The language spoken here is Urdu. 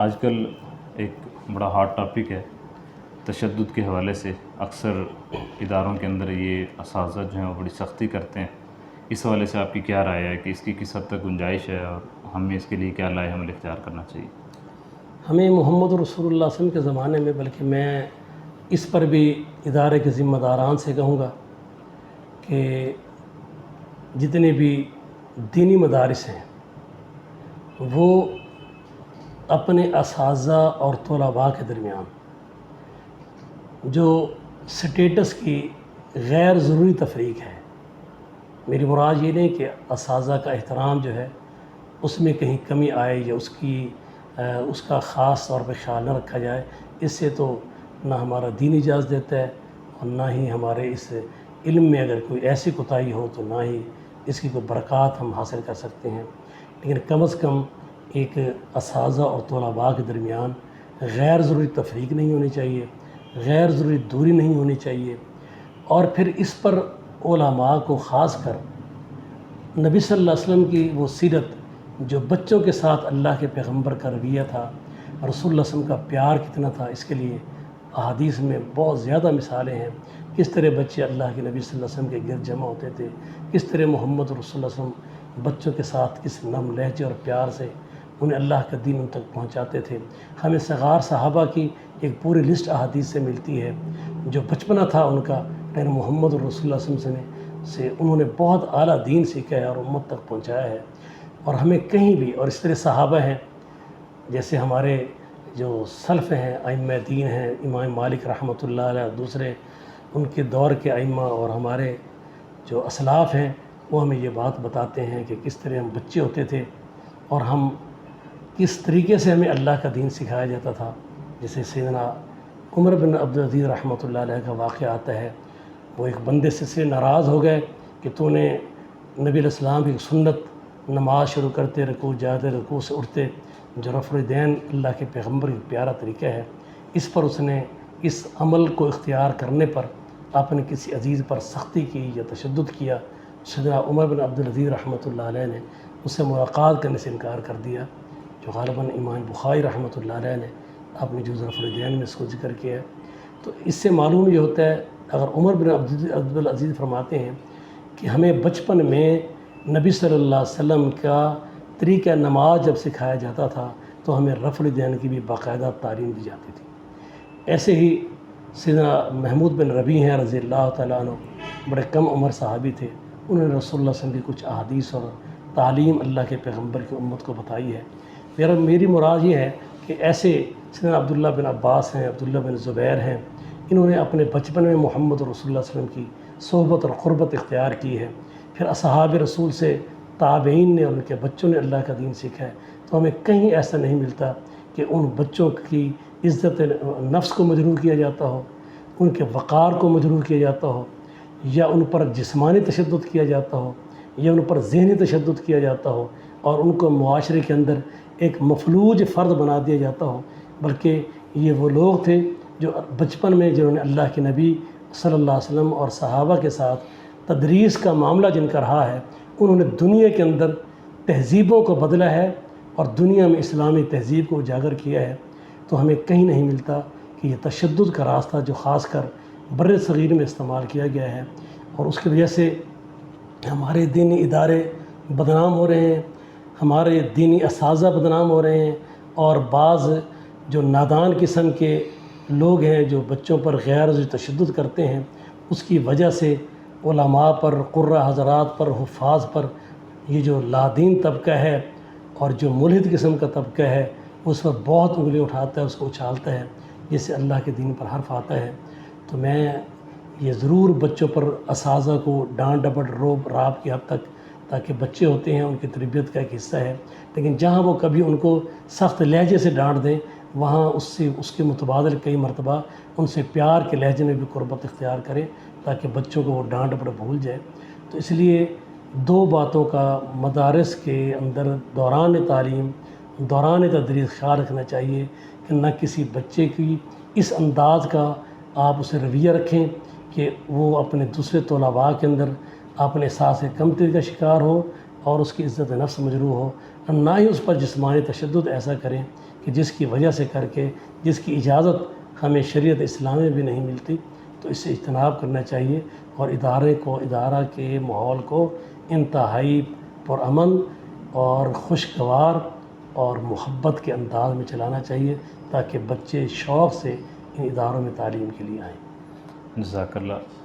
آج کل ایک بڑا ہاٹ ٹاپک ہے تشدد کے حوالے سے۔ اکثر اداروں کے اندر یہ اساتذہ جو ہیں وہ بڑی سختی کرتے ہیں۔ اس حوالے سے آپ کی کیا رائے ہے کہ اس کی کس حد تک گنجائش ہے اور ہمیں اس کے لیے کیا لائے عمل اختیار کرنا چاہیے؟ ہمیں محمد رسول اللہ صلی اللہ علیہ وسلم کے زمانے میں، بلکہ میں اس پر بھی ادارے کے ذمہ داران سے کہوں گا کہ جتنے بھی دینی مدارس ہیں وہ اپنے اساتذہ اور طلباء کے درمیان جو سٹیٹس کی غیر ضروری تفریق ہے، میری مراد یہ نہیں کہ اساتذہ کا احترام جو ہے اس میں کہیں کمی آئے یا اس کا خاص طور پہ خیال نہ رکھا جائے، اس سے تو نہ ہمارا دین اجازت دیتا ہے اور نہ ہی ہمارے اس علم میں اگر کوئی ایسی کوتاہی ہو تو نہ ہی اس کی کوئی برکات ہم حاصل کر سکتے ہیں۔ لیکن کم از کم ایک اساتذہ اور طلباء کے درمیان غیر ضروری تفریق نہیں ہونی چاہیے، غیر ضروری دوری نہیں ہونی چاہیے، اور پھر اس پر علماء کو خاص کر نبی صلی اللہ علیہ وسلم کی وہ سیرت جو بچوں کے ساتھ اللہ کے پیغمبر کا رویہ تھا، رسول اللہ صلی اللہ علیہ وسلم کا پیار کتنا تھا، اس کے لیے احادیث میں بہت زیادہ مثالیں ہیں۔ کس طرح بچے اللہ کے نبی صلی اللہ علیہ وسلم کے گرد جمع ہوتے تھے، کس طرح محمد رسول اللہ صلی اللہ علیہ وسلم بچوں کے ساتھ کس نرم لہجے اور پیار سے انہیں اللہ کا دین ان تک پہنچاتے تھے۔ ہمیں صغار صحابہ کی ایک پوری لسٹ احادیث سے ملتی ہے جو بچپنا تھا ان کا، لیکن محمد رسول اللہ صلی اللہ علیہ وسلم سے انہوں نے بہت اعلیٰ دین سیکھا ہے اور امت تک پہنچایا ہے۔ اور ہمیں کہیں بھی، اور اس طرح صحابہ ہیں جیسے ہمارے جو سلف ہیں، ائمہ دین ہیں، امام مالک رحمۃ اللہ علیہ، دوسرے ان کے دور کے ائمہ اور ہمارے جو اسلاف ہیں، وہ ہمیں یہ بات بتاتے ہیں کہ کس طرح ہم بچے ہوتے تھے اور ہم کس طریقے سے ہمیں اللہ کا دین سکھایا جاتا تھا۔ جیسے سیدنا عمر بن عبدالعزیز رحمۃ اللہ علیہ کا واقعہ آتا ہے، وہ ایک بندے سے ناراض ہو گئے کہ تو نے نبی علیہ السلام کی سنت نماز شروع کرتے، رکوع جاتے، رکوع سے اٹھتے، جو رفع الیدین اللہ کے پیغمبر کی پیارا طریقہ ہے، اس پر اس نے اس عمل کو اختیار کرنے پر اپنے کسی عزیز پر سختی کی یا تشدد کیا۔ سیدنا عمر بن عبدالعزیز رحمۃ اللہ علیہ نے اس سے ملاقات کرنے سے انکار کر دیا، جو غالباً امام بخاری رحمۃ اللہ علیہ نے اپنی جز رفع الیدین میں اس کو ذکر کیا ہے۔ تو اس سے معلوم یہ ہوتا ہے، اگر عمر بن عبدالعزیز فرماتے ہیں کہ ہمیں بچپن میں نبی صلی اللہ علیہ وسلم کا طریقہ نماز جب سکھایا جاتا تھا تو ہمیں رفع الیدین کی بھی باقاعدہ تعلیم دی جاتی تھی۔ ایسے ہی سیدنا محمود بن ربیع ہیں رضی اللہ تعالیٰ عنہ، بڑے کم عمر صحابی تھے، انہوں نے رسول اللہ صلی اللہ علیہ وسلم کی کچھ احادیث اور تعلیم اللہ کے پیغمبر کی امت کو بتائی ہے۔ میری مراد یہ ہے کہ ایسے سیدنا عبداللہ بن عباس ہیں، عبداللہ بن زبیر ہیں، انہوں نے اپنے بچپن میں محمد رسول اللہ صلی اللہ علیہ وسلم کی صحبت اور قربت اختیار کی ہے۔ پھر اصحاب رسول سے تابعین نے اور ان کے بچوں نے اللہ کا دین سیکھا ہے۔ تو ہمیں کہیں ایسا نہیں ملتا کہ ان بچوں کی عزت نفس کو مجروح کیا جاتا ہو، ان کے وقار کو مجروح کیا جاتا ہو، یا ان پر جسمانی تشدد کیا جاتا ہو، یا ان پر ذہنی تشدد کیا جاتا ہو اور ان کو معاشرے کے اندر ایک مفلوج فرد بنا دیا جاتا ہو، بلکہ یہ وہ لوگ تھے جو بچپن میں جنہوں نے اللہ کے نبی صلی اللہ علیہ وسلم اور صحابہ کے ساتھ تدریس کا معاملہ جن کا رہا ہے، انہوں نے دنیا کے اندر تہذیبوں کو بدلا ہے اور دنیا میں اسلامی تہذیب کو اجاگر کیا ہے۔ تو ہمیں کہیں نہیں ملتا کہ یہ تشدد کا راستہ جو خاص کر بر صغیر میں استعمال کیا گیا ہے، اور اس کی وجہ سے ہمارے دینی ادارے بدنام ہو رہے ہیں، ہمارے دینی اساتذہ بدنام ہو رہے ہیں، اور بعض جو نادان قسم کے لوگ ہیں جو بچوں پر غیر ضروری تشدد کرتے ہیں، اس کی وجہ سے علماء پر، قراء حضرات پر، حفاظ پر یہ جو لادین طبقہ ہے اور جو ملحد قسم کا طبقہ ہے اس پر بہت انگلی اٹھاتا ہے، اس کو اچھالتا ہے، جس سے اللہ کے دین پر حرف آتا ہے۔ تو میں یہ ضرور بچوں پر اساتذہ کو ڈانٹ ڈپٹ روب راب کی حد تک، تاکہ بچے ہوتے ہیں ان کی تربیت کا ایک حصہ ہے، لیکن جہاں وہ کبھی ان کو سخت لہجے سے ڈانٹ دیں وہاں اس کے متبادل کئی مرتبہ ان سے پیار کے لہجے میں بھی قربت اختیار کریں، تاکہ بچوں کو وہ ڈانٹ ڈپٹ بھول جائے۔ تو اس لیے دو باتوں کا مدارس کے اندر دوران تعلیم، دوران تدریس خیال رکھنا چاہیے کہ نہ کسی بچے کی اس انداز کا آپ اسے رویہ رکھیں کہ وہ اپنے دوسرے طلباء کے اندر اپنے احساس کمتری کا شکار ہو اور اس کی عزت نفس مجروح ہو، اور نہ ہی اس پر جسمانی تشدد ایسا کریں کہ جس کی وجہ سے کر کے جس کی اجازت ہمیں شریعت اسلامی میں بھی نہیں ملتی، تو اس سے اجتناب کرنا چاہیے اور ادارہ کے ماحول کو انتہائی پرامن اور خوشگوار اور محبت کے انداز میں چلانا چاہیے تاکہ بچے شوق سے ان اداروں میں تعلیم کے لیے آئیں۔ جزاک اللہ۔